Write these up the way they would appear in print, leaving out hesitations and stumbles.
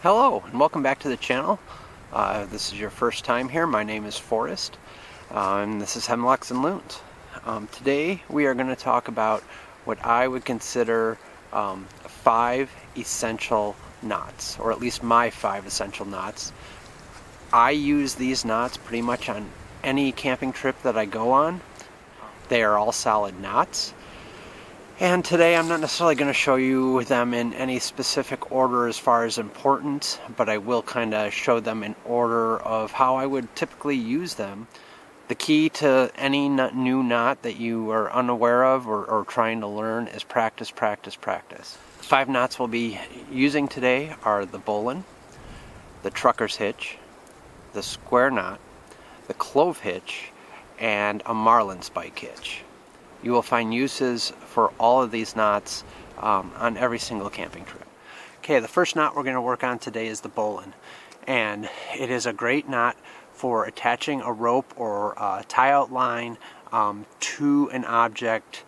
Hello and welcome back to the channel. This is your first time here. My name is Forrest and this is Hemlocks and Loons. Today we are going to talk about what I would consider 5 essential knots, or at least my 5 essential knots. I use these knots pretty much on any camping trip that I go on. They are all solid knots. And today I'm not necessarily going to show you them in any specific order as far as importance, but I will kind of show them in order of how I would typically use them. The key to any new knot that you are unaware of or trying to learn is practice, practice, practice. The 5 knots we'll be using today are the Bowline, the trucker's hitch, the square knot, the clove hitch, and a Marlinspike hitch. You will find uses for all of these knots on every single camping trip. Okay, the first knot we're going to work on today is the Bowline, and it is a great knot for attaching a rope or a tie-out line to an object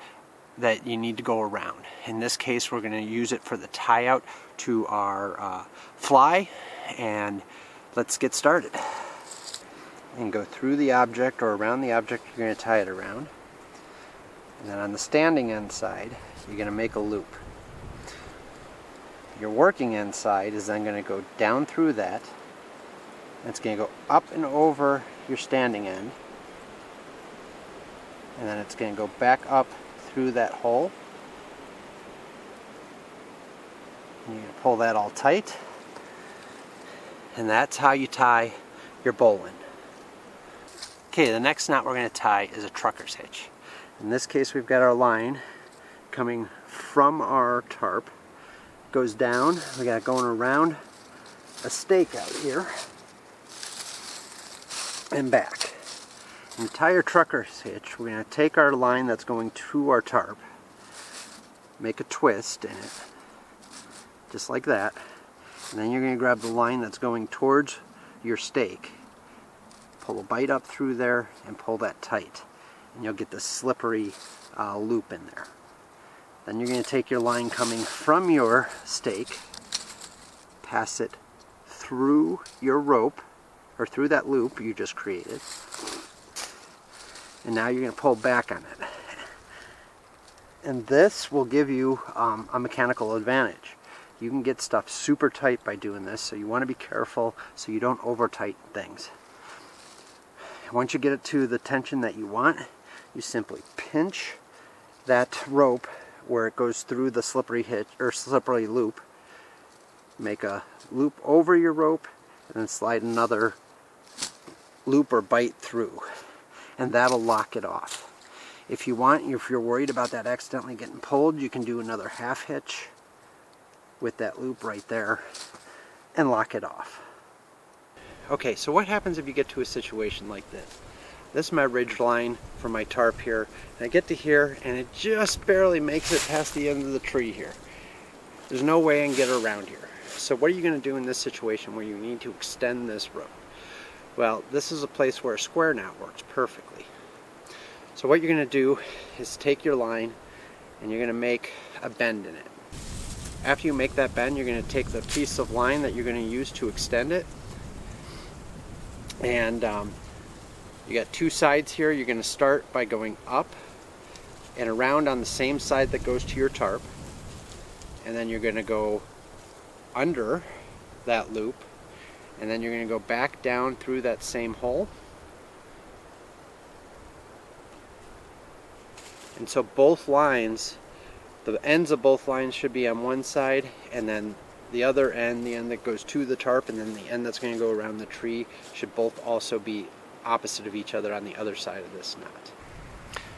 that you need to go around. In this case, we're going to use it for the tie-out to our fly, and let's get started. And go through the object or around the object you're going to tie it around. And then on the standing end side, you're going to make a loop. Your working end side is then going to go down through that. And it's going to go up and over your standing end. And then it's going to go back up through that hole. And you're going to pull that all tight. And that's how you tie your Bowline. Okay, the next knot we're going to tie is a trucker's hitch. In this case, we've got our line coming from our tarp, goes down, we got it going around a stake out here, and back. And to tie your trucker's hitch, we're going to take our line that's going to our tarp, make a twist in it, just like that, and then you're going to grab the line that's going towards your stake, pull a bite up through there, and pull that tight. And you'll get this slippery loop in there. Then you're going to take your line coming from your stake, pass it through your rope, or through that loop you just created, and now you're going to pull back on it. And this will give you a mechanical advantage. You can get stuff super tight by doing this, so you want to be careful so you don't over tighten things. Once you get it to the tension that you want, you simply pinch that rope where it goes through the slippery hitch or slippery loop, make a loop over your rope, and then slide another loop or bite through, and that'll lock it off. If you want, if you're worried about that accidentally getting pulled, you can do another half hitch with that loop right there and lock it off. Okay, so what happens if you get to a situation like this? This is my ridge line for my tarp here, and I get to here and it just barely makes it past the end of the tree here. There's no way I can get around here. So what are you going to do in this situation where you need to extend this rope? Well, this is a place where a square knot works perfectly. So what you're going to do is take your line and you're going to make a bend in it. After you make that bend, you're going to take the piece of line that you're going to use to extend it, and you got 2 sides here. You're going to start by going up and around on the same side that goes to your tarp, and then you're going to go under that loop, and then you're going to go back down through that same hole. And so both lines, the ends of both lines should be on one side, and then the other end, the end that goes to the tarp, and then the end that's going to go around the tree, should both also be opposite of each other on the other side of this knot.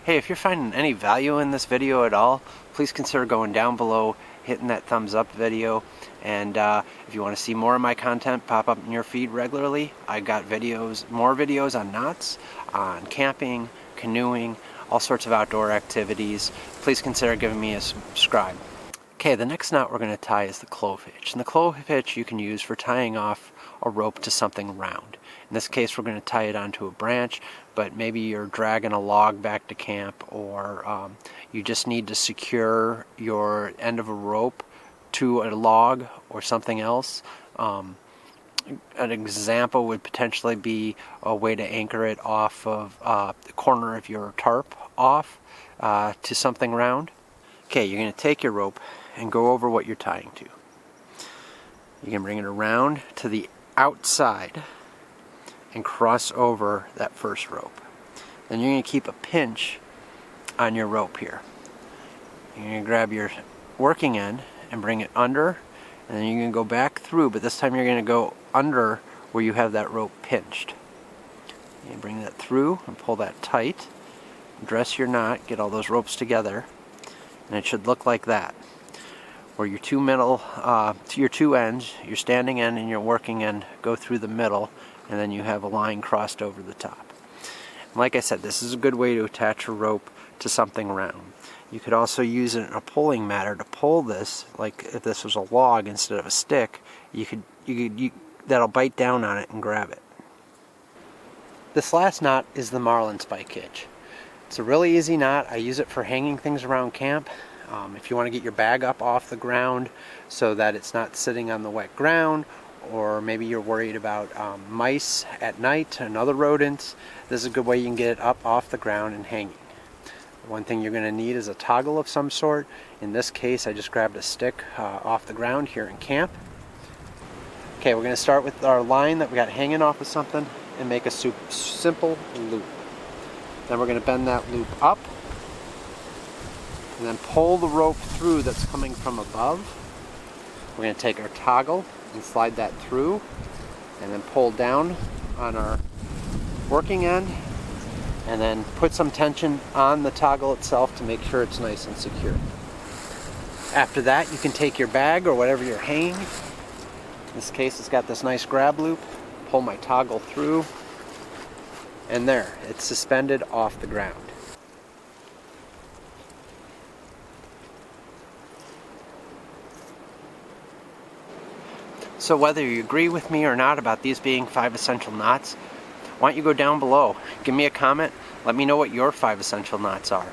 Hey, if you're finding any value in this video at all, please consider going down below, hitting that thumbs up video, and if you want to see more of my content pop up in your feed regularly, I got videos, more videos on knots, on camping, canoeing, all sorts of outdoor activities. Please consider giving me a subscribe. Okay, the next knot we're going to tie is the clove hitch. And the clove hitch you can use for tying off a rope to something round. In this case, we're going to tie it onto a branch, but maybe you're dragging a log back to camp, or you just need to secure your end of a rope to a log or something else. An example would potentially be a way to anchor it off of the corner of your tarp off to something round. Okay, you're going to take your rope and go over what you're tying to. You can bring it around to the outside and cross over that first rope. Then you're going to keep a pinch on your rope here. You're going to grab your working end and bring it under, and then you're going to go back through, but this time you're going to go under where you have that rope pinched. You bring that through and pull that tight, dress your knot, get all those ropes together, and it should look like that. Where your two ends, your standing end and your working end, go through the middle, and then you have a line crossed over the top. And like I said, this is a good way to attach a rope to something round. You could also use it in a pulling matter to pull this, like if this was a log instead of a stick, that'll bite down on it and grab it. This last knot is the Marlinspike Hitch. It's a really easy knot. I use it for hanging things around camp. If you want to get your bag up off the ground so that it's not sitting on the wet ground, or maybe you're worried about mice at night and other rodents, this is a good way you can get it up off the ground and hanging. One thing you're going to need is a toggle of some sort. In this case, I just grabbed a stick off the ground here in camp. Okay, we're going to start with our line that we got hanging off of something and make a simple loop. Then we're going to bend that loop up and then pull the rope through that's coming from above. We're going to take our toggle and slide that through and then pull down on our working end and then put some tension on the toggle itself to make sure it's nice and secure. After that, you can take your bag or whatever you're hanging. In this case, it's got this nice grab loop. Pull my toggle through, and there, it's suspended off the ground. So whether you agree with me or not about these being 5 essential knots, why don't you go down below, give me a comment, let me know what your 5 essential knots are.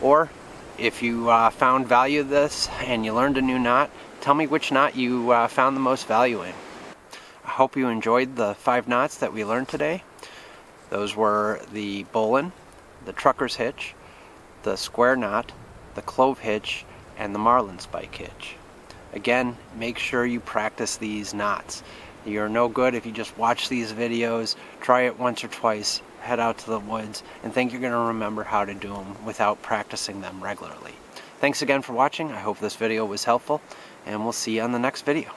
Or if you found value in this and you learned a new knot, tell me which knot you found the most value in. I hope you enjoyed the 5 knots that we learned today. Those were the Bowline, the trucker's hitch, the square knot, the clove hitch, and the Marlinspike hitch. Again, make sure you practice these knots. You're no good if you just watch these videos, try it once or twice, head out to the woods, and think you're going to remember how to do them without practicing them regularly. Thanks again for watching. I hope this video was helpful, and we'll see you on the next video.